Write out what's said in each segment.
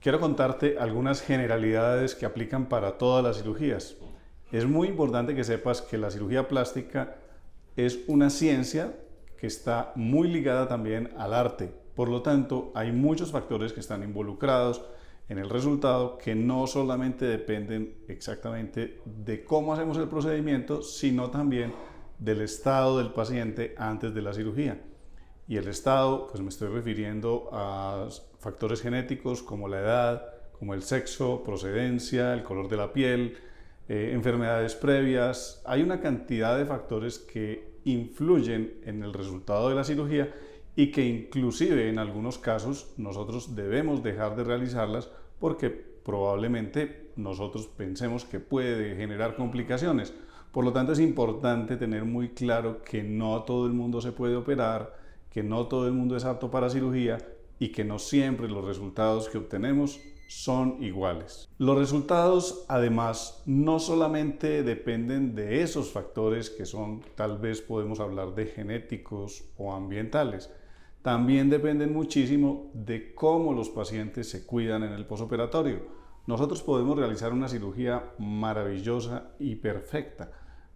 Quiero contarte algunas generalidades que aplican para todas las cirugías. Es muy importante que sepas que la cirugía plástica es una ciencia que está muy ligada también al arte. Por lo tanto, hay muchos factores que están involucrados en el resultado que no solamente dependen exactamente de cómo hacemos el procedimiento, sino también del estado del paciente antes de la cirugía. Y el estado, pues me estoy refiriendo a factores genéticos como la edad, como el sexo, procedencia, el color de la piel, enfermedades previas. Hay una cantidad de factores que influyen en el resultado de la cirugía y que inclusive en algunos casos nosotros debemos dejar de realizarlas porque probablemente nosotros pensemos que puede generar complicaciones. Por lo tanto, es importante tener muy claro que no todo el mundo se puede operar, que no todo el mundo es apto para cirugía y que no siempre los resultados que obtenemos son iguales. Los resultados, además, no solamente dependen de esos factores que son, tal vez podemos hablar de genéticos o ambientales, también dependen muchísimo de cómo los pacientes se cuidan en el posoperatorio. Nosotros podemos realizar una cirugía maravillosa y perfecta,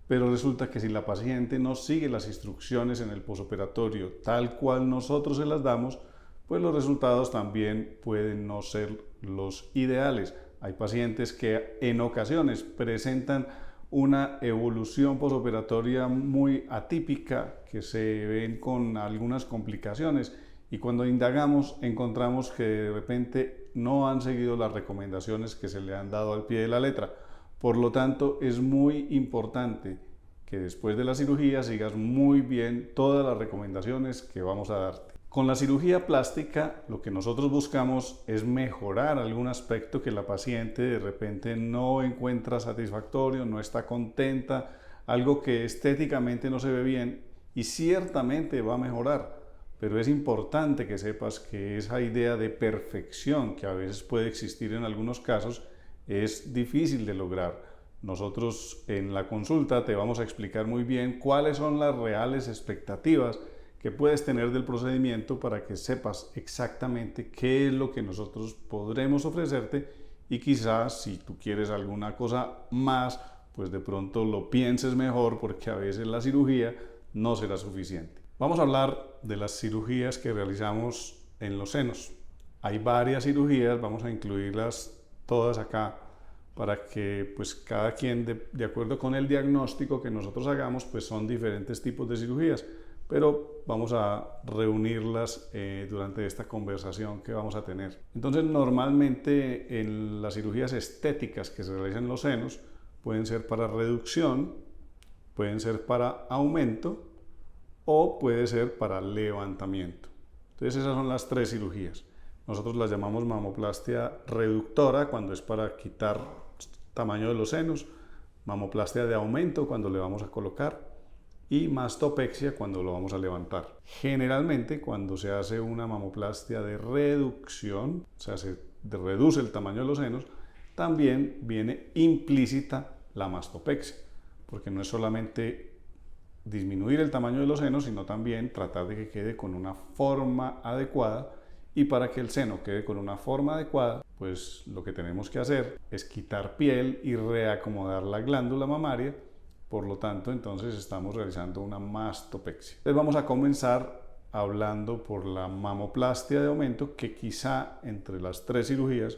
pero resulta que si la paciente no sigue las instrucciones en el posoperatorio tal cual nosotros se las damos, pues los resultados también pueden no ser los ideales. Hay pacientes que en ocasiones presentan una evolución posoperatoria muy atípica, que se ven con algunas complicaciones, y cuando indagamos encontramos que de repente no han seguido las recomendaciones que se le han dado al pie de la letra. Por lo tanto, es muy importante que después de la cirugía sigas muy bien todas las recomendaciones que vamos a darte. Con la cirugía plástica, lo que nosotros buscamos es mejorar algún aspecto que la paciente de repente no encuentra satisfactorio, no está contenta, algo que estéticamente no se ve bien y ciertamente va a mejorar. Pero es importante que sepas que esa idea de perfección que a veces puede existir en algunos casos es difícil de lograr. Nosotros en la consulta te vamos a explicar muy bien cuáles son las reales expectativas que puedes tener del procedimiento para que sepas exactamente qué es lo que nosotros podremos ofrecerte y quizás si tú quieres alguna cosa más, pues de pronto lo pienses mejor porque a veces la cirugía no será suficiente. Vamos a hablar de las cirugías que realizamos en los senos. Hay varias cirugías, vamos a incluirlas todas acá para que pues cada quien de acuerdo con el diagnóstico que nosotros hagamos, pues son diferentes tipos de cirugías, pero vamos a reunirlas durante esta conversación que vamos a tener. Entonces, normalmente en las cirugías estéticas que se realizan en los senos pueden ser para reducción, pueden ser para aumento o puede ser para levantamiento. Entonces, esas son las tres cirugías. Nosotros las llamamos mamoplastia reductora cuando es para quitar tamaño de los senos, mamoplastia de aumento cuando le vamos a colocar y mastopexia cuando lo vamos a levantar. Generalmente cuando se hace una mamoplastia de reducción, o sea, se reduce el tamaño de los senos, también viene implícita la mastopexia, porque no es solamente disminuir el tamaño de los senos, sino también tratar de que quede con una forma adecuada. Y para que el seno quede con una forma adecuada, pues lo que tenemos que hacer es quitar piel y reacomodar la glándula mamaria. Por lo tanto, entonces estamos realizando una mastopexia. Entonces vamos a comenzar hablando por la mamoplastia de aumento, que quizá entre las tres cirugías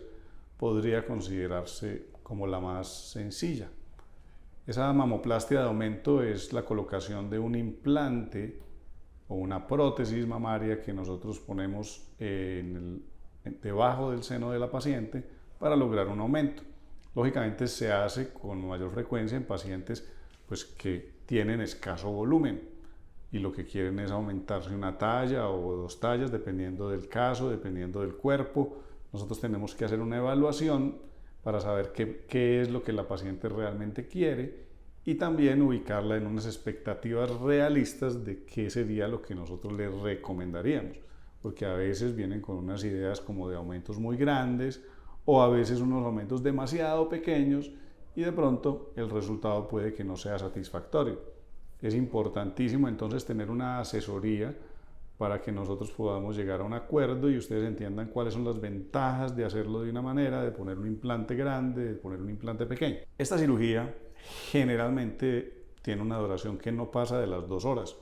podría considerarse como la más sencilla. Esa mamoplastia de aumento es la colocación de un implante o una prótesis mamaria que nosotros ponemos debajo del seno de la paciente para lograr un aumento. Lógicamente se hace con mayor frecuencia en pacientes pues, que tienen escaso volumen y lo que quieren es aumentarse una talla o dos tallas dependiendo del caso, dependiendo del cuerpo. Nosotros tenemos que hacer una evaluación para saber qué es lo que la paciente realmente quiere y también ubicarla en unas expectativas realistas de qué sería lo que nosotros le recomendaríamos, porque a veces vienen con unas ideas como de aumentos muy grandes o a veces unos aumentos demasiado pequeños y de pronto el resultado puede que no sea satisfactorio. Es importantísimo entonces tener una asesoría para que nosotros podamos llegar a un acuerdo y ustedes entiendan cuáles son las ventajas de hacerlo de una manera, de poner un implante grande, de poner un implante pequeño. Esta cirugía generalmente tiene una duración que no pasa de las 2 horas.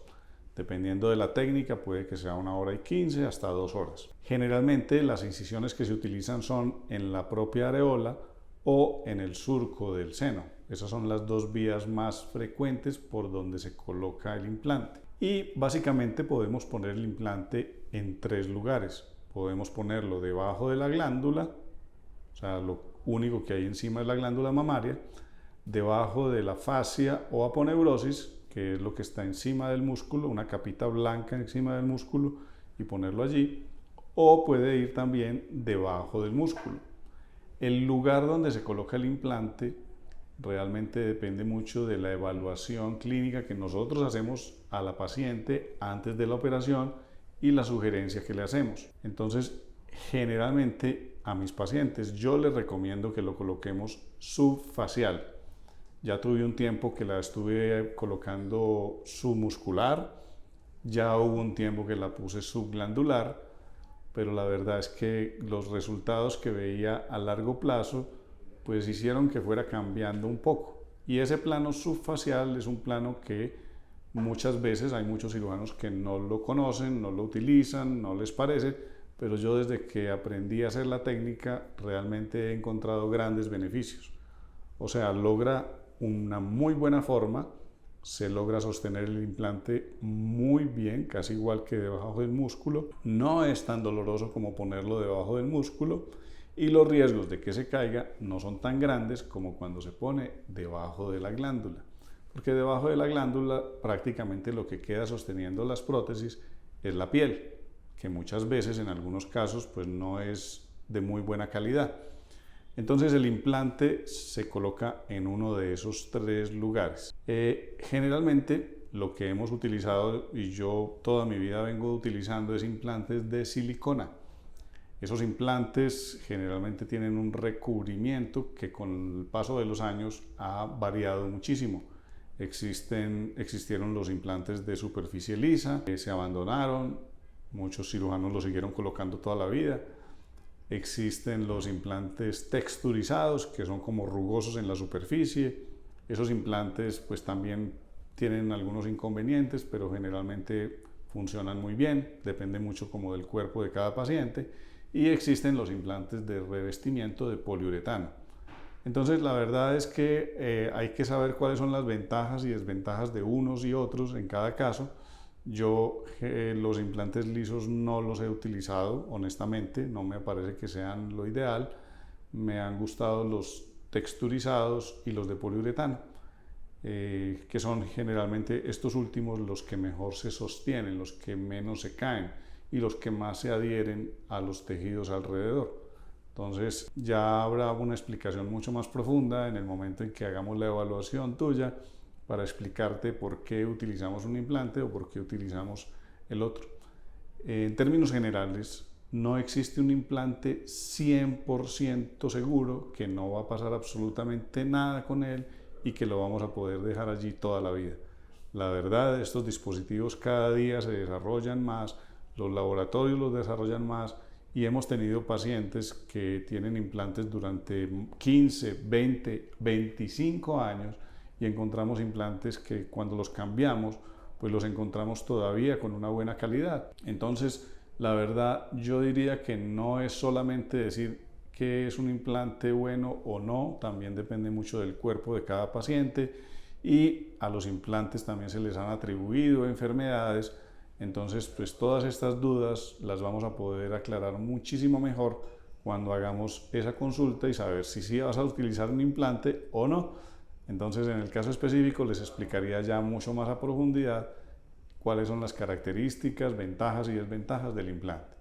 Dependiendo de la técnica, puede que sea 1 hora y 15 hasta 2 horas. Generalmente las incisiones que se utilizan son en la propia areola o en el surco del seno. Esas son las 2 vías más frecuentes por donde se coloca el implante. Y básicamente podemos poner el implante en 3 lugares. Podemos ponerlo debajo de la glándula, o sea, lo único que hay encima es la glándula mamaria, debajo de la fascia o aponeurosis, que es lo que está encima del músculo, una capita blanca encima del músculo, y ponerlo allí, o puede ir también debajo del músculo. El lugar donde se coloca el implante realmente depende mucho de la evaluación clínica que nosotros hacemos a la paciente antes de la operación y la sugerencia que le hacemos. Entonces, generalmente a mis pacientes yo les recomiendo que lo coloquemos subfacial. Ya tuve un tiempo que la estuve colocando submuscular, ya hubo un tiempo que la puse subglandular, pero la verdad es que los resultados que veía a largo plazo pues hicieron que fuera cambiando un poco. Y ese plano subfacial es un plano que muchas veces hay muchos cirujanos que no lo conocen, no lo utilizan, no les parece, pero yo desde que aprendí a hacer la técnica realmente he encontrado grandes beneficios. O sea, logra una muy buena forma, se logra sostener el implante muy bien, casi igual que debajo del músculo, no es tan doloroso como ponerlo debajo del músculo y los riesgos de que se caiga no son tan grandes como cuando se pone debajo de la glándula, porque debajo de la glándula prácticamente lo que queda sosteniendo las prótesis es la piel, que muchas veces en algunos casos pues no es de muy buena calidad. Entonces el implante se coloca en uno de esos 3 lugares. Generalmente lo que hemos utilizado, y yo toda mi vida vengo utilizando, es implantes de silicona. Esos implantes generalmente tienen un recubrimiento que con el paso de los años ha variado muchísimo. Existieron los implantes de superficie lisa, que se abandonaron, muchos cirujanos los siguieron colocando toda la vida. Existen los implantes texturizados, que son como rugosos en la superficie. Esos implantes pues también tienen algunos inconvenientes, pero generalmente funcionan muy bien, depende mucho como del cuerpo de cada paciente. Y existen los implantes de revestimiento de poliuretano. Entonces la verdad es que hay que saber cuáles son las ventajas y desventajas de unos y otros en cada caso. Yo los implantes lisos no los he utilizado, honestamente, no me parece que sean lo ideal. Me han gustado los texturizados y los de poliuretano, que son generalmente estos últimos los que mejor se sostienen, los que menos se caen y los que más se adhieren a los tejidos alrededor. Entonces ya habrá una explicación mucho más profunda en el momento en que hagamos la evaluación tuya, para explicarte por qué utilizamos un implante o por qué utilizamos el otro. En términos generales, no existe un implante 100% seguro, que no va a pasar absolutamente nada con él y que lo vamos a poder dejar allí toda la vida. La verdad, estos dispositivos cada día se desarrollan más, los laboratorios los desarrollan más y hemos tenido pacientes que tienen implantes durante 15, 20, 25 años y encontramos implantes que cuando los cambiamos, pues los encontramos todavía con una buena calidad. Entonces, la verdad, yo diría que no es solamente decir que es un implante bueno o no, también depende mucho del cuerpo de cada paciente y a los implantes también se les han atribuido enfermedades. Entonces, pues todas estas dudas las vamos a poder aclarar muchísimo mejor cuando hagamos esa consulta y saber si sí vas a utilizar un implante o no. Entonces, en el caso específico, les explicaría ya mucho más a profundidad cuáles son las características, ventajas y desventajas del implante.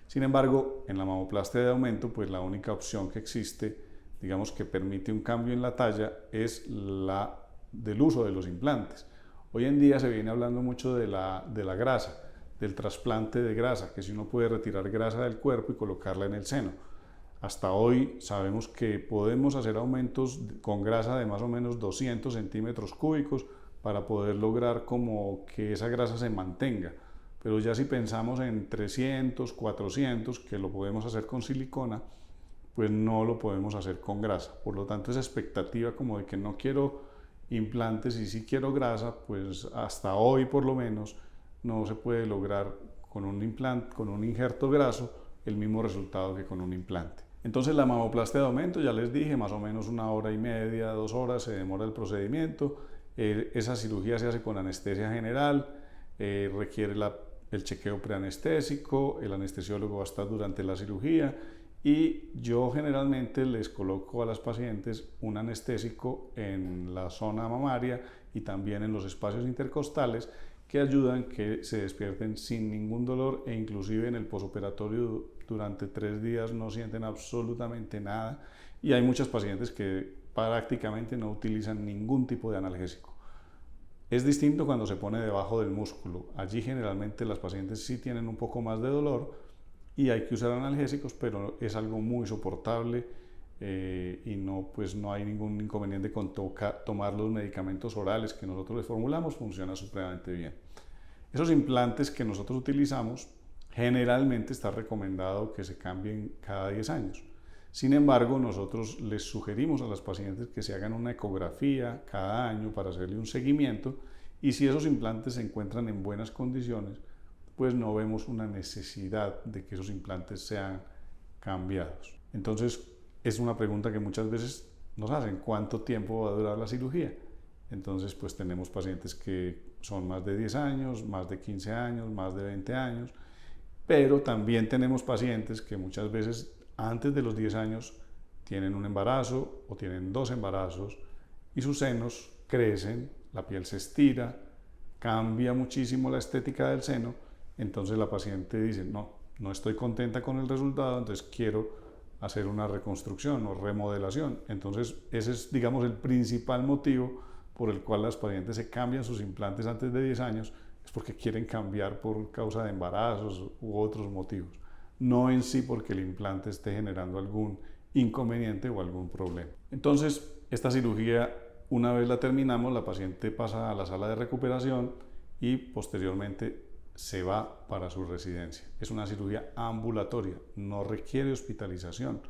Sin embargo, en la mamoplastia de aumento, pues la única opción que existe, digamos que permite un cambio en la talla, es la del uso de los implantes. Hoy en día se viene hablando mucho de la grasa, del trasplante de grasa, que si uno puede retirar grasa del cuerpo y colocarla en el seno. Hasta hoy sabemos que podemos hacer aumentos con grasa de más o menos 200 centímetros cúbicos para poder lograr como que esa grasa se mantenga. pero ya si pensamos en 300, 400, que lo podemos hacer con silicona, pues no lo podemos hacer con grasa. Por lo tanto, esa expectativa como de que no quiero implantes y sí quiero grasa, pues hasta hoy por lo menos no se puede lograr con un implante, con un injerto graso, el mismo resultado que con un implante. Entonces la mamoplastia de aumento, ya les dije, más o menos 1 hora y media, 2 horas se demora el procedimiento. Esa cirugía se hace con anestesia general, requiere el chequeo preanestésico, el anestesiólogo va a estar durante la cirugía y yo generalmente les coloco a las pacientes un anestésico en la zona mamaria y también en los espacios intercostales que ayudan que se despierten sin ningún dolor e inclusive en el posoperatorio durante 3 días no sienten absolutamente nada y hay muchas pacientes que prácticamente no utilizan ningún tipo de analgésico. Es distinto cuando se pone debajo del músculo. Allí generalmente las pacientes sí tienen un poco más de dolor y hay que usar analgésicos, pero es algo muy soportable y no hay ningún inconveniente con tomar los medicamentos orales que nosotros les formulamos, funciona supremamente bien. Esos implantes que nosotros utilizamos generalmente está recomendado que se cambien cada 10 años. Sin embargo, nosotros les sugerimos a las pacientes que se hagan una ecografía cada año para hacerle un seguimiento y si esos implantes se encuentran en buenas condiciones, pues no vemos una necesidad de que esos implantes sean cambiados. Entonces, es una pregunta que muchas veces nos hacen, ¿cuánto tiempo va a durar la cirugía? Entonces, pues tenemos pacientes que son más de 10 años, más de 15 años, más de 20 años, pero también tenemos pacientes que muchas veces antes de los 10 años tienen un embarazo o tienen 2 embarazos y sus senos crecen, la piel se estira, cambia muchísimo la estética del seno, entonces la paciente dice, no estoy contenta con el resultado, entonces quiero hacer una reconstrucción o remodelación. Entonces ese es, digamos, el principal motivo por el cual las pacientes se cambian sus implantes antes de 10 años, es porque quieren cambiar por causa de embarazos u otros motivos, no en sí porque el implante esté generando algún inconveniente o algún problema. Entonces, esta cirugía, una vez la terminamos, la paciente pasa a la sala de recuperación y posteriormente se va para su residencia. Es una cirugía ambulatoria, no requiere hospitalización,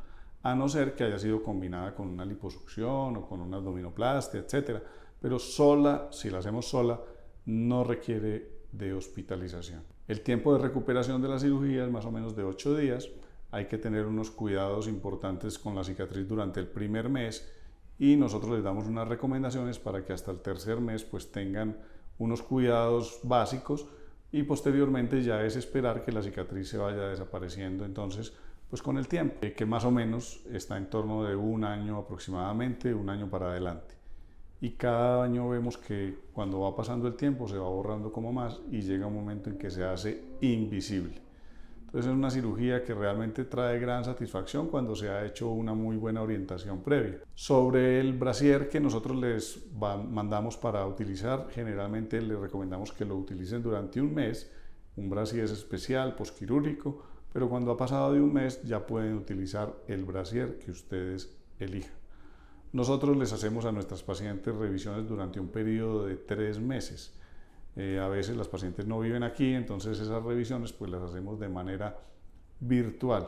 a no ser que haya sido combinada con una liposucción o con una abdominoplastia, etc. Pero sola, si la hacemos sola, no requiere de hospitalización. El tiempo de recuperación de la cirugía es más o menos de 8 días. Hay que tener unos cuidados importantes con la cicatriz durante el primer mes y nosotros les damos unas recomendaciones para que hasta el tercer mes pues tengan unos cuidados básicos y posteriormente ya es esperar que la cicatriz se vaya desapareciendo entonces pues con el tiempo, que más o menos está en torno de 1 año aproximadamente, 1 año para adelante. Y cada año vemos que cuando va pasando el tiempo se va borrando como más y llega un momento en que se hace invisible. Entonces es una cirugía que realmente trae gran satisfacción cuando se ha hecho una muy buena orientación previa. Sobre el brasier que nosotros les mandamos para utilizar, generalmente les recomendamos que lo utilicen durante un mes. Un brasier especial, posquirúrgico, pero cuando ha pasado de un mes ya pueden utilizar el brasier que ustedes elijan. Nosotros les hacemos a nuestras pacientes revisiones durante un periodo de 3 meses. A veces las pacientes no viven aquí, entonces esas revisiones pues las hacemos de manera virtual.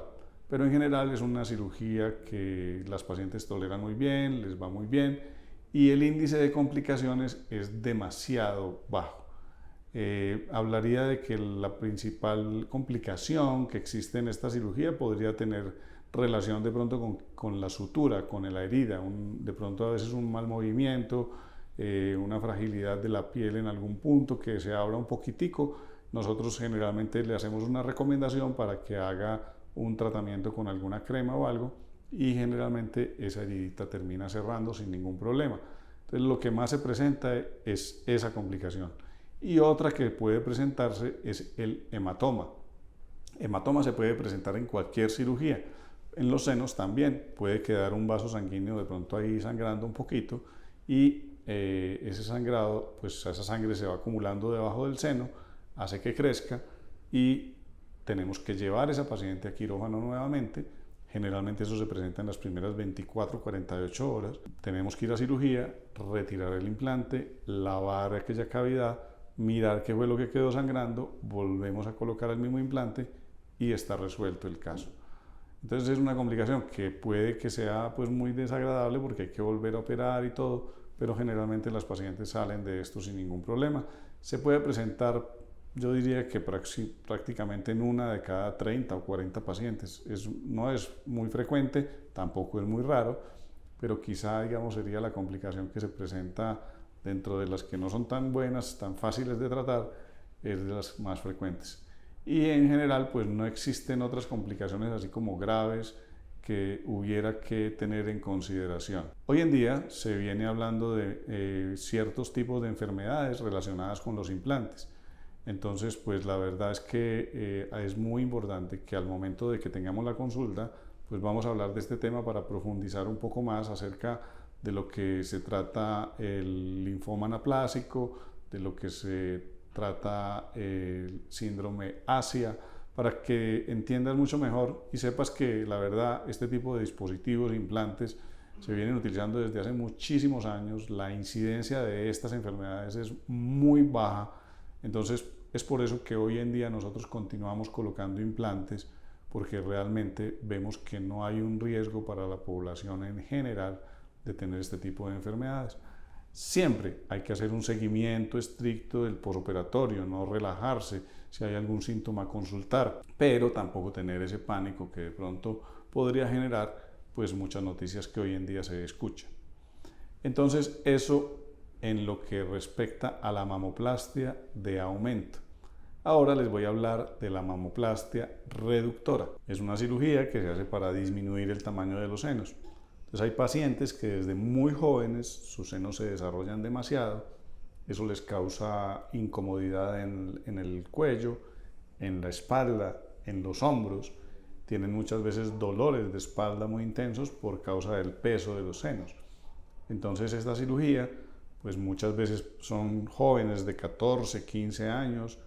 Pero en general es una cirugía que las pacientes toleran muy bien, les va muy bien y el índice de complicaciones es demasiado bajo. Hablaría de que la principal complicación que existe en esta cirugía podría tener relación de pronto con la sutura, con la herida, de pronto a veces un mal movimiento, una fragilidad de la piel en algún punto que se abra un poquitico. Nosotros generalmente le hacemos una recomendación para que haga un tratamiento con alguna crema o algo y generalmente esa heridita termina cerrando sin ningún problema. Entonces lo que más se presenta es esa complicación. Y otra que puede presentarse es el hematoma. Hematoma se puede presentar en cualquier cirugía. En los senos también puede quedar un vaso sanguíneo de pronto ahí sangrando un poquito y ese sangrado, pues esa sangre se va acumulando debajo del seno, hace que crezca y tenemos que llevar a esa paciente a quirófano nuevamente. Generalmente eso se presenta en las primeras 24-48 horas. Tenemos que ir a cirugía, retirar el implante, lavar aquella cavidad, mirar qué fue lo que quedó sangrando, volvemos a colocar el mismo implante y está resuelto el caso. Entonces es una complicación que puede que sea pues muy desagradable porque hay que volver a operar y todo, pero generalmente las pacientes salen de esto sin ningún problema. Se puede presentar, yo diría que prácticamente en una de cada 30 o 40 pacientes. No es muy frecuente, tampoco es muy raro, pero quizá, digamos, sería la complicación que se presenta dentro de las que no son tan buenas, tan fáciles de tratar, es de las más frecuentes. Y en general, pues no existen otras complicaciones así como graves que hubiera que tener en consideración. Hoy en día se viene hablando de ciertos tipos de enfermedades relacionadas con los implantes. Entonces, pues la verdad es que es muy importante que al momento de que tengamos la consulta, pues vamos a hablar de este tema para profundizar un poco más acerca de lo que se trata el linfoma anaplásico, de lo que se trata el síndrome Asia, para que entiendas mucho mejor y sepas que la verdad este tipo de dispositivos, implantes, se vienen utilizando desde hace muchísimos años, la incidencia de estas enfermedades es muy baja, entonces es por eso que hoy en día nosotros continuamos colocando implantes, porque realmente vemos que no hay un riesgo para la población en general de tener este tipo de enfermedades. Siempre hay que hacer un seguimiento estricto del posoperatorio, no relajarse, si hay algún síntoma consultar, pero tampoco tener ese pánico que de pronto podría generar pues muchas noticias que hoy en día se escuchan. Entonces eso en lo que respecta a la mamoplastia de aumento. Ahora les voy a hablar de la mamoplastia reductora. Es una cirugía que se hace para disminuir el tamaño de los senos. Entonces hay pacientes que desde muy jóvenes sus senos se desarrollan demasiado, eso les causa incomodidad en el cuello, en la espalda, en los hombros, tienen muchas veces dolores de espalda muy intensos por causa del peso de los senos. Entonces esta cirugía, pues muchas veces son jóvenes de 14, 15 años,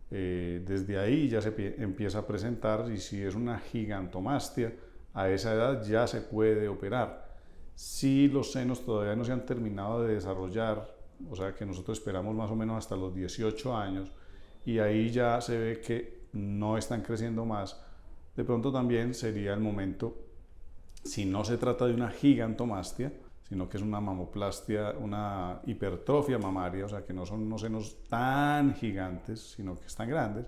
desde ahí ya se empieza a presentar y si es una gigantomastia, a esa edad ya se puede operar. Si los senos todavía no se han terminado de desarrollar, o sea que nosotros esperamos más o menos hasta los 18 años y ahí ya se ve que no están creciendo más, de pronto también sería el momento, si no se trata de una gigantomastia, sino que es una mamoplastia, una hipertrofia mamaria, o sea que no son unos senos tan gigantes, sino que están grandes.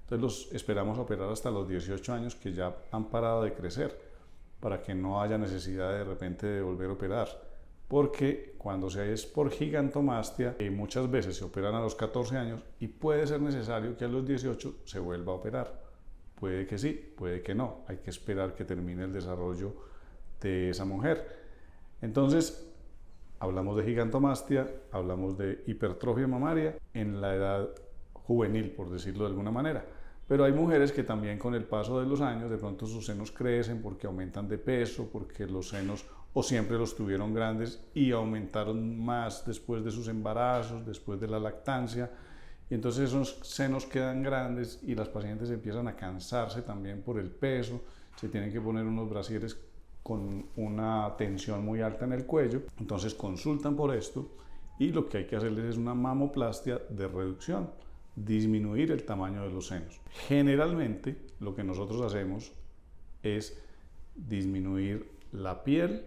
Entonces los esperamos operar hasta los 18 años que ya han parado de crecer, para que no haya necesidad de repente de volver a operar. Porque cuando se es por gigantomastia, muchas veces se operan a los 14 años y puede ser necesario que a los 18 se vuelva a operar. Puede que sí, puede que no. Hay que esperar que termine el desarrollo de esa mujer. Entonces, hablamos de gigantomastia, hablamos de hipertrofia mamaria en la edad juvenil, por decirlo de alguna manera. Pero hay mujeres que también con el paso de los años de pronto sus senos crecen porque aumentan de peso, porque los senos o siempre los tuvieron grandes y aumentaron más después de sus embarazos, después de la lactancia. Y entonces esos senos quedan grandes y las pacientes empiezan a cansarse también por el peso, se tienen que poner unos brasieres con una tensión muy alta en el cuello, entonces consultan por esto y lo que hay que hacerles es una mamoplastia de reducción, disminuir el tamaño de los senos. Generalmente lo que nosotros hacemos es disminuir la piel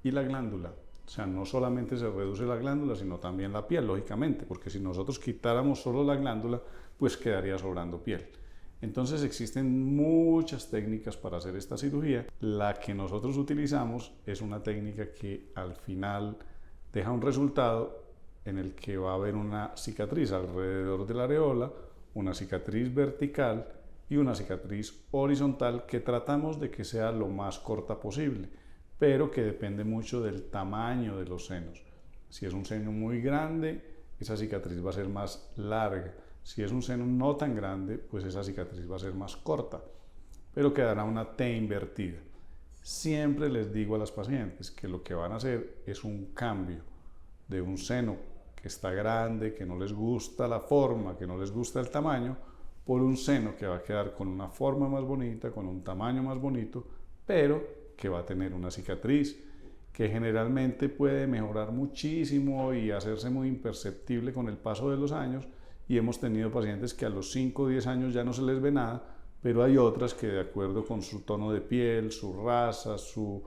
y la glándula, o sea, no solamente se reduce la glándula, sino también la piel, lógicamente, porque si nosotros quitáramos solo la glándula, pues quedaría sobrando piel. Entonces existen muchas técnicas para hacer esta cirugía. La que nosotros utilizamos es una técnica que al final deja un resultado en el que va a haber una cicatriz alrededor de la areola, una cicatriz vertical y una cicatriz horizontal que tratamos de que sea lo más corta posible, pero que depende mucho del tamaño de los senos. Si es un seno muy grande, esa cicatriz va a ser más larga. Si es un seno no tan grande, pues esa cicatriz va a ser más corta, pero quedará una T invertida. Siempre les digo a las pacientes que lo que van a hacer es un cambio de un seno que está grande, que no les gusta la forma, que no les gusta el tamaño, por un seno que va a quedar con una forma más bonita, con un tamaño más bonito, pero que va a tener una cicatriz que generalmente puede mejorar muchísimo y hacerse muy imperceptible con el paso de los años, y hemos tenido pacientes que a los 5 o 10 años ya no se les ve nada, pero hay otras que de acuerdo con su tono de piel, su raza, sus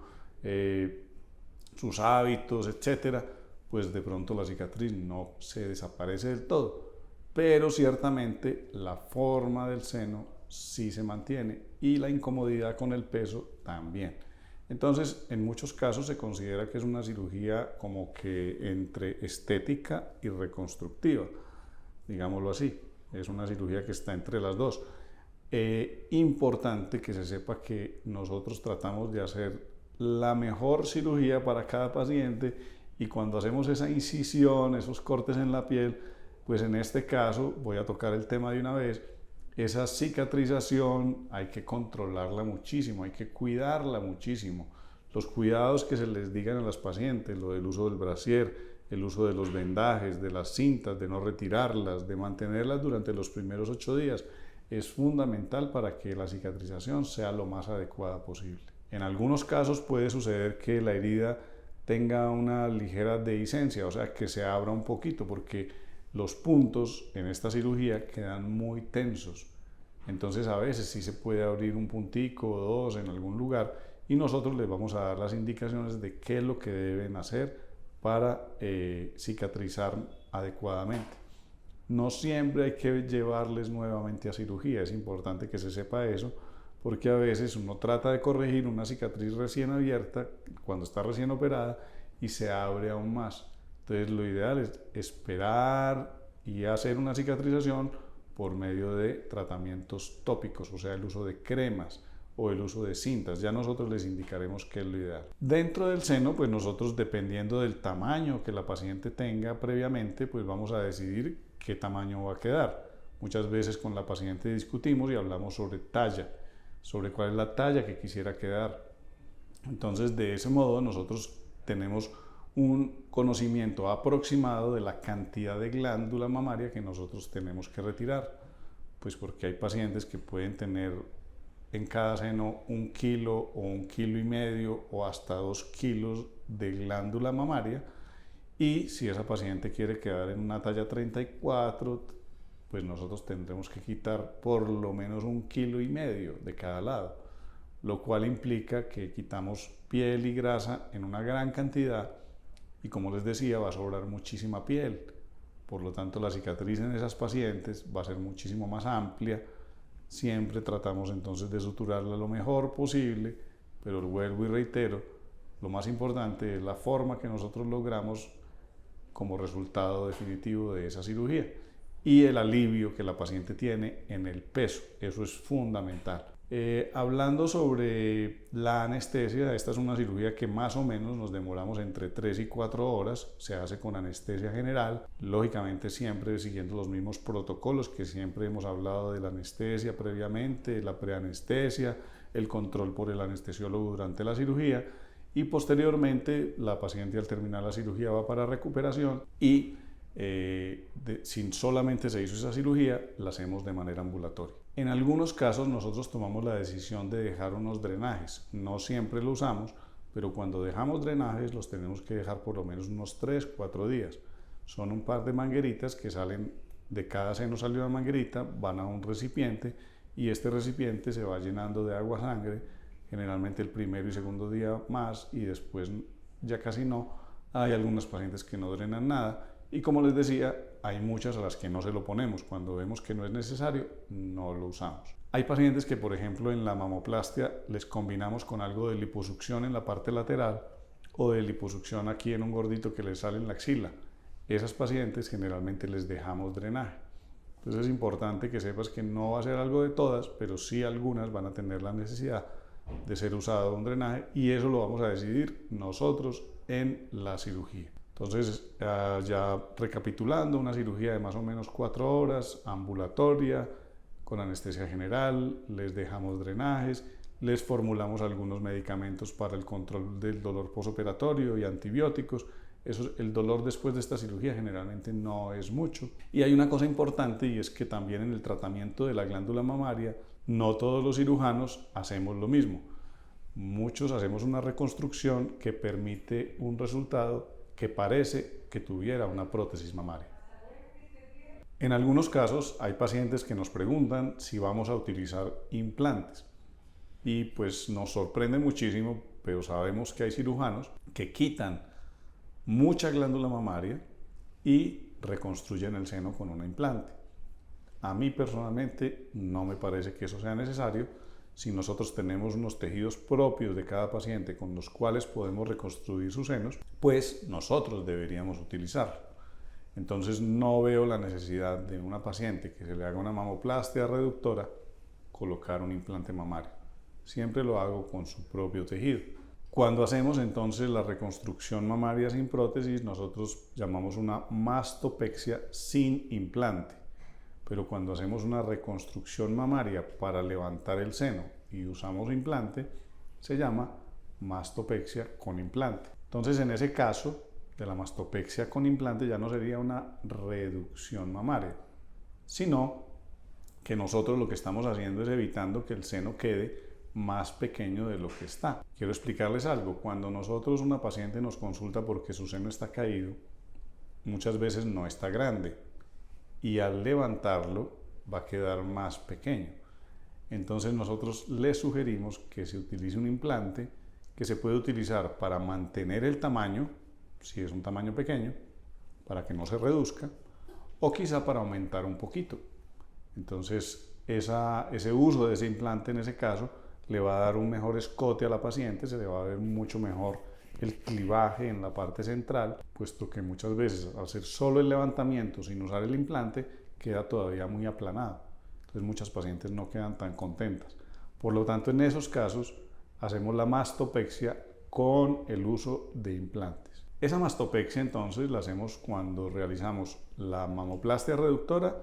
hábitos, etcétera, pues de pronto la cicatriz no se desaparece del todo, pero ciertamente la forma del seno sí se mantiene y la incomodidad con el peso también. Entonces, en muchos casos se considera que es una cirugía como que entre estética y reconstructiva, digámoslo así. Es una cirugía que está entre las dos. Importante que se sepa que nosotros tratamos de hacer la mejor cirugía para cada paciente, y cuando hacemos esa incisión, esos cortes en la piel, pues en este caso, voy a tocar el tema de una vez, esa cicatrización hay que controlarla muchísimo, hay que cuidarla muchísimo. Los cuidados que se les digan a las pacientes, lo del uso del brasier, el uso de los vendajes, de las cintas, de no retirarlas, de mantenerlas durante los primeros 8 días, es fundamental para que la cicatrización sea lo más adecuada posible. En algunos casos puede suceder que la herida tenga una ligera dehiscencia, o sea, que se abra un poquito, porque los puntos en esta cirugía quedan muy tensos. Entonces a veces sí se puede abrir un puntico o dos en algún lugar, y nosotros les vamos a dar las indicaciones de qué es lo que deben hacer para cicatrizar adecuadamente. No siempre hay que llevarles nuevamente a cirugía, es importante que se sepa eso, porque a veces uno trata de corregir una cicatriz recién abierta cuando está recién operada y se abre aún más. Entonces lo ideal es esperar y hacer una cicatrización por medio de tratamientos tópicos, o sea, el uso de cremas o el uso de cintas. Ya nosotros les indicaremos qué es lo ideal. Dentro del seno, pues nosotros, dependiendo del tamaño que la paciente tenga previamente, pues vamos a decidir qué tamaño va a quedar. Muchas veces con la paciente discutimos y hablamos sobre talla, sobre cuál es la talla que quisiera quedar. Entonces, de ese modo, nosotros tenemos un conocimiento aproximado de la cantidad de glándula mamaria que nosotros tenemos que retirar, pues porque hay pacientes que pueden tener en cada seno 1 kilo o 1,5 kilos o hasta 2 kilos de glándula mamaria, y si esa paciente quiere quedar en una talla 34, pues nosotros tendremos que quitar por lo menos 1,5 kilos de cada lado, lo cual implica que quitamos piel y grasa en una gran cantidad, y como les decía, va a sobrar muchísima piel. Por lo tanto, la cicatriz en esas pacientes va a ser muchísimo más amplia. Siempre tratamos entonces de suturarla lo mejor posible, pero vuelvo y reitero, lo más importante es la forma que nosotros logramos como resultado definitivo de esa cirugía y el alivio que la paciente tiene en el peso. Eso es fundamental. Hablando sobre la anestesia, esta es una cirugía que más o menos nos demoramos entre 3 y 4 horas, se hace con anestesia general, lógicamente siempre siguiendo los mismos protocolos que siempre hemos hablado de la anestesia previamente, la preanestesia, el control por el anestesiólogo durante la cirugía, y posteriormente la paciente al terminar la cirugía va para recuperación y si solamente se hizo esa cirugía, la hacemos de manera ambulatoria. En algunos casos nosotros tomamos la decisión de dejar unos drenajes, no siempre lo usamos, pero cuando dejamos drenajes los tenemos que dejar por lo menos unos 3-4 días. Son un par de mangueritas que salen, de cada seno sale una manguerita, van a un recipiente y este recipiente se va llenando de agua sangre, generalmente el primero y segundo día más, y después ya casi no. Hay algunas pacientes que no drenan nada, y como les decía, hay muchas a las que no se lo ponemos. Cuando vemos que no es necesario, no lo usamos. Hay pacientes que, por ejemplo, en la mamoplastia les combinamos con algo de liposucción en la parte lateral o de liposucción aquí en un gordito que les sale en la axila. Esas pacientes generalmente les dejamos drenaje. Entonces es importante que sepas que no va a ser algo de todas, pero sí algunas van a tener la necesidad de ser usado un drenaje, y eso lo vamos a decidir nosotros en la cirugía. Entonces, ya recapitulando, una cirugía de más o menos 4 horas, ambulatoria, con anestesia general, les dejamos drenajes, les formulamos algunos medicamentos para el control del dolor posoperatorio y antibióticos. El dolor después de esta cirugía generalmente no es mucho. Y hay una cosa importante, y es que también en el tratamiento de la glándula mamaria, no todos los cirujanos hacemos lo mismo. Muchos hacemos una reconstrucción que permite un resultado que parece que tuviera una prótesis mamaria. En algunos casos hay pacientes que nos preguntan si vamos a utilizar implantes y pues nos sorprende muchísimo, pero sabemos que hay cirujanos que quitan mucha glándula mamaria y reconstruyen el seno con un implante. A mí personalmente no me parece que eso sea necesario. Si nosotros tenemos unos tejidos propios de cada paciente con los cuales podemos reconstruir sus senos, pues nosotros deberíamos utilizarlo. Entonces no veo la necesidad de una paciente que se le haga una mamoplastia reductora colocar un implante mamario. Siempre lo hago con su propio tejido. Cuando hacemos entonces la reconstrucción mamaria sin prótesis, nosotros llamamos una mastopexia sin implante. Pero cuando hacemos una reconstrucción mamaria para levantar el seno y usamos implante, se llama mastopexia con implante. Entonces, en ese caso de la mastopexia con implante ya no sería una reducción mamaria, sino que nosotros lo que estamos haciendo es evitando que el seno quede más pequeño de lo que está. Quiero explicarles algo. Cuando nosotros, una paciente nos consulta porque su seno está caído, muchas veces no está grande y al levantarlo va a quedar más pequeño. Entonces nosotros le sugerimos que se utilice un implante que se puede utilizar para mantener el tamaño, si es un tamaño pequeño, para que no se reduzca, o quizá para aumentar un poquito. Entonces ese uso de ese implante en ese caso le va a dar un mejor escote a la paciente, se le va a ver mucho mejor el clivaje en la parte central, puesto que muchas veces al hacer solo el levantamiento sin usar el implante queda todavía muy aplanado. Entonces muchas pacientes no quedan tan contentas. Por lo tanto, en esos casos hacemos la mastopexia con el uso de implantes. Esa mastopexia entonces la hacemos cuando realizamos la mamoplastia reductora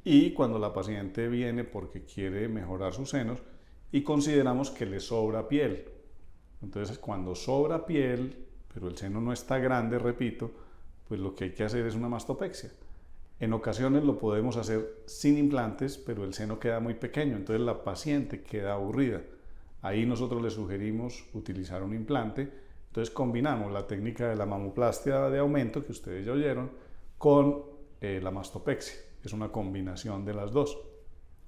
y cuando la paciente viene porque quiere mejorar sus senos y consideramos que le sobra piel. Entonces, cuando sobra piel, pero el seno no está grande, repito, pues lo que hay que hacer es una mastopexia. En ocasiones lo podemos hacer sin implantes, pero el seno queda muy pequeño, entonces la paciente queda aburrida. Ahí nosotros le sugerimos utilizar un implante. Entonces combinamos la técnica de la mamoplastia de aumento, que ustedes ya oyeron, con la mastopexia. Es una combinación de las dos.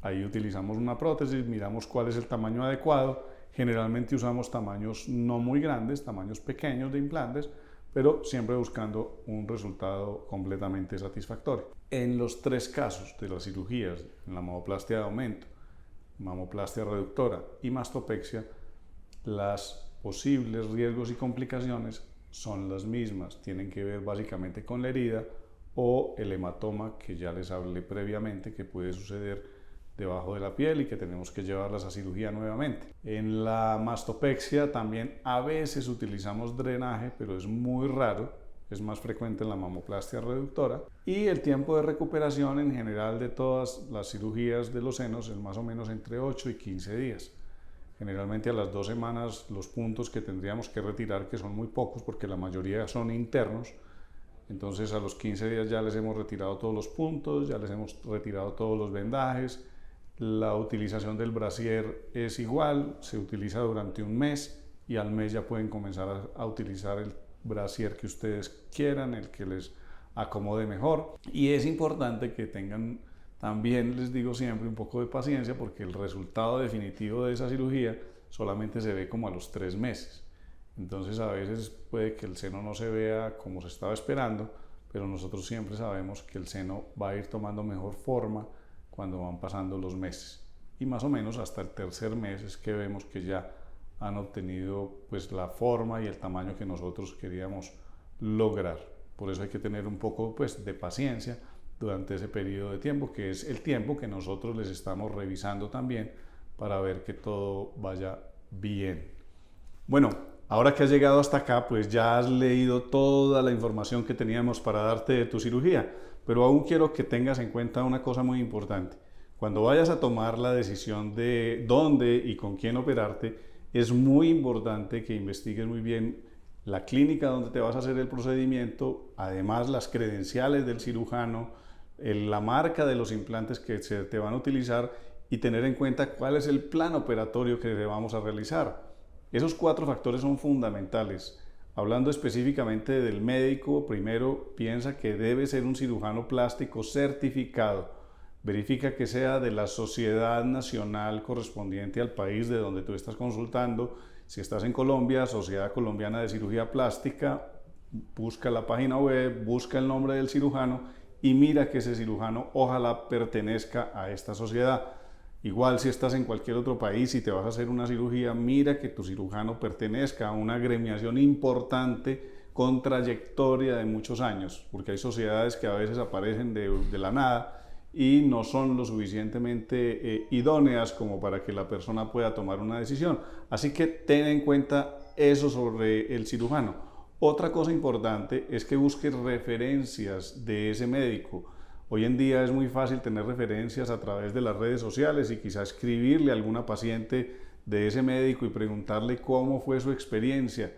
Ahí utilizamos una prótesis, miramos cuál es el tamaño adecuado. Generalmente usamos tamaños no muy grandes, tamaños pequeños de implantes, pero siempre buscando un resultado completamente satisfactorio. En los tres casos de las cirugías, en la mamoplastia de aumento, mamoplastia reductora y mastopexia, las posibles riesgos y complicaciones son las mismas, tienen que ver básicamente con la herida o el hematoma que ya les hablé previamente que puede suceder debajo de la piel y que tenemos que llevarlas a cirugía nuevamente. En la mastopexia también a veces utilizamos drenaje, pero es muy raro, es más frecuente en la mamoplastia reductora, y el tiempo de recuperación en general de todas las cirugías de los senos es más o menos entre 8 y 15 días. Generalmente a las 2 semanas los puntos que tendríamos que retirar, que son muy pocos porque la mayoría son internos, entonces a los 15 días ya les hemos retirado todos los puntos, ya les hemos retirado todos los vendajes. La utilización del brasier es igual, se utiliza durante un mes y al mes ya pueden comenzar a utilizar el brasier que ustedes quieran, el que les acomode mejor. Y es importante que tengan también, les digo siempre, un poco de paciencia porque el resultado definitivo de esa cirugía solamente se ve como a los 3 meses. Entonces a veces puede que el seno no se vea como se estaba esperando, pero nosotros siempre sabemos que el seno va a ir tomando mejor forma cuando van pasando los meses. Y más o menos hasta el tercer mes es que vemos que ya han obtenido pues la forma y el tamaño que nosotros queríamos lograr. Por eso hay que tener un poco pues de paciencia durante ese periodo de tiempo, que es el tiempo que nosotros les estamos revisando también para ver que todo vaya bien. Bueno, ahora que has llegado hasta acá, pues ya has leído toda la información que teníamos para darte de tu cirugía, pero aún quiero que tengas en cuenta una cosa muy importante. Cuando vayas a tomar la decisión de dónde y con quién operarte, es muy importante que investigues muy bien la clínica donde te vas a hacer el procedimiento, además las credenciales del cirujano, la marca de los implantes que se te van a utilizar y tener en cuenta cuál es el plan operatorio que te vamos a realizar. Esos 4 factores son fundamentales. Hablando específicamente del médico, primero piensa que debe ser un cirujano plástico certificado. Verifica que sea de la sociedad nacional correspondiente al país de donde tú estás consultando. Si estás en Colombia, Sociedad Colombiana de Cirugía Plástica, busca la página web, busca el nombre del cirujano y mira que ese cirujano ojalá pertenezca a esta sociedad. Igual si estás en cualquier otro país y te vas a hacer una cirugía, mira que tu cirujano pertenezca a una agremiación importante con trayectoria de muchos años, porque hay sociedades que a veces aparecen de la nada y no son lo suficientemente idóneas como para que la persona pueda tomar una decisión. Así que ten en cuenta eso sobre el cirujano. Otra cosa importante es que busques referencias de ese médico. Hoy en día es muy fácil tener referencias a través de las redes sociales y quizá escribirle a alguna paciente de ese médico y preguntarle cómo fue su experiencia.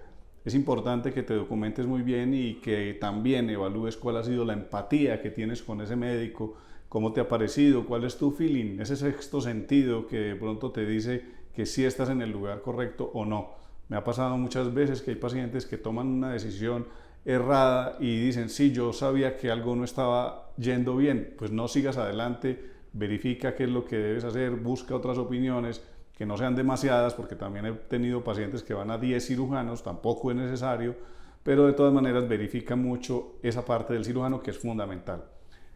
Es importante que te documentes muy bien y que también evalúes cuál ha sido la empatía que tienes con ese médico, cómo te ha parecido, cuál es tu feeling, ese sexto sentido que de pronto te dice que sí estás en el lugar correcto o no. Me ha pasado muchas veces que hay pacientes que toman una decisión errada y dicen, sí, yo sabía que algo no estaba yendo bien, pues no sigas adelante, verifica qué es lo que debes hacer, busca otras opiniones, que no sean demasiadas, porque también he tenido pacientes que van a 10 cirujanos, tampoco es necesario, pero de todas maneras verifica mucho esa parte del cirujano que es fundamental.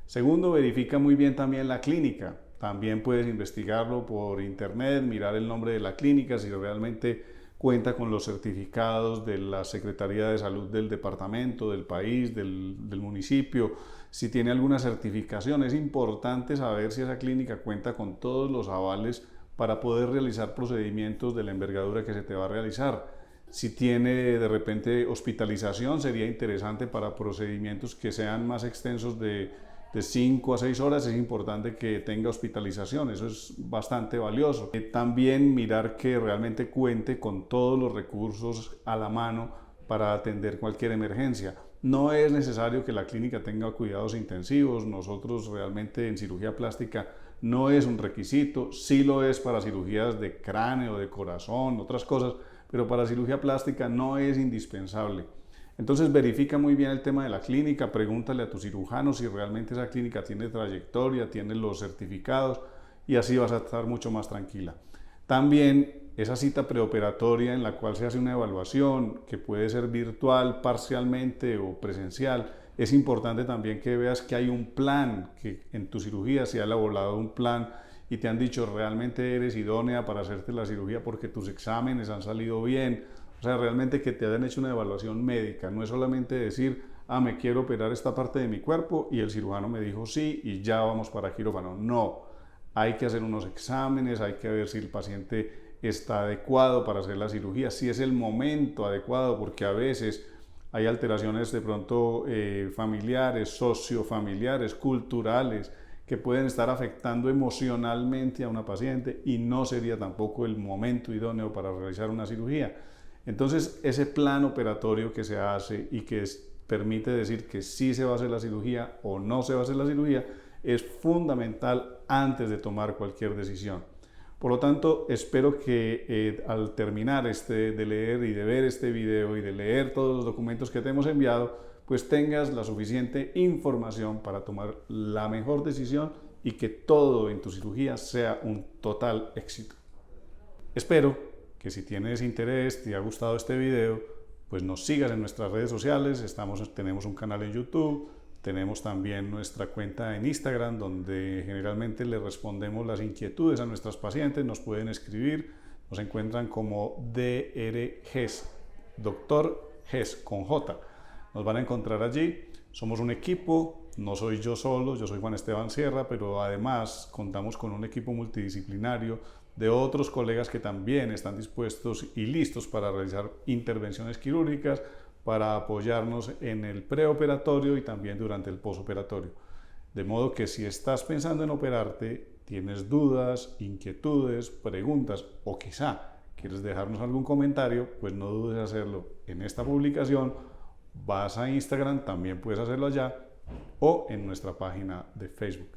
Segundo, verifica muy bien también la clínica, también puedes investigarlo por internet, mirar el nombre de la clínica, si realmente cuenta con los certificados de la Secretaría de Salud del departamento, del país, del municipio, si tiene alguna certificación. Es importante saber si esa clínica cuenta con todos los avales para poder realizar procedimientos de la envergadura que se te va a realizar. Si tiene de repente hospitalización, sería interesante para procedimientos que sean más extensos de 5 a 6 horas, es importante que tenga hospitalización, eso es bastante valioso. También mirar que realmente cuente con todos los recursos a la mano para atender cualquier emergencia. No es necesario que la clínica tenga cuidados intensivos, nosotros realmente en cirugía plástica no es un requisito, sí lo es para cirugías de cráneo, de corazón, otras cosas, pero para cirugía plástica no es indispensable. Entonces verifica muy bien el tema de la clínica, pregúntale a tu cirujano si realmente esa clínica tiene trayectoria, tiene los certificados y así vas a estar mucho más tranquila. También esa cita preoperatoria en la cual se hace una evaluación que puede ser virtual parcialmente o presencial, es importante también que veas que hay un plan, que en tu cirugía se ha elaborado un plan y te han dicho realmente eres idónea para hacerte la cirugía porque tus exámenes han salido bien. O sea, realmente que te hayan hecho una evaluación médica, no es solamente decir, me quiero operar esta parte de mi cuerpo y el cirujano me dijo sí y ya vamos para quirófano. No, hay que hacer unos exámenes, hay que ver si el paciente está adecuado para hacer la cirugía, si es el momento adecuado, porque a veces hay alteraciones de pronto familiares, sociofamiliares, culturales, que pueden estar afectando emocionalmente a una paciente y no sería tampoco el momento idóneo para realizar una cirugía. Entonces, ese plan operatorio que se hace y que permite decir que sí se va a hacer la cirugía o no se va a hacer la cirugía es fundamental antes de tomar cualquier decisión. Por lo tanto, espero que al terminar de leer y de ver este video y de leer todos los documentos que te hemos enviado, pues tengas la suficiente información para tomar la mejor decisión y que todo en tu cirugía sea un total éxito. Espero que si tienes interés, te ha gustado este video, pues nos sigas en nuestras redes sociales, tenemos un canal en YouTube, tenemos también nuestra cuenta en Instagram, donde generalmente le respondemos las inquietudes a nuestras pacientes, nos pueden escribir, nos encuentran como Dr. Ges, Dr. Ges con J. Nos van a encontrar allí, somos un equipo, no soy yo solo, yo soy Juan Esteban Sierra, pero además contamos con un equipo multidisciplinario de otros colegas que también están dispuestos y listos para realizar intervenciones quirúrgicas, para apoyarnos en el preoperatorio y también durante el posoperatorio. De modo que si estás pensando en operarte, tienes dudas, inquietudes, preguntas o quizá quieres dejarnos algún comentario, pues no dudes en hacerlo en esta publicación. Vas a Instagram, también puedes hacerlo allá o en nuestra página de Facebook.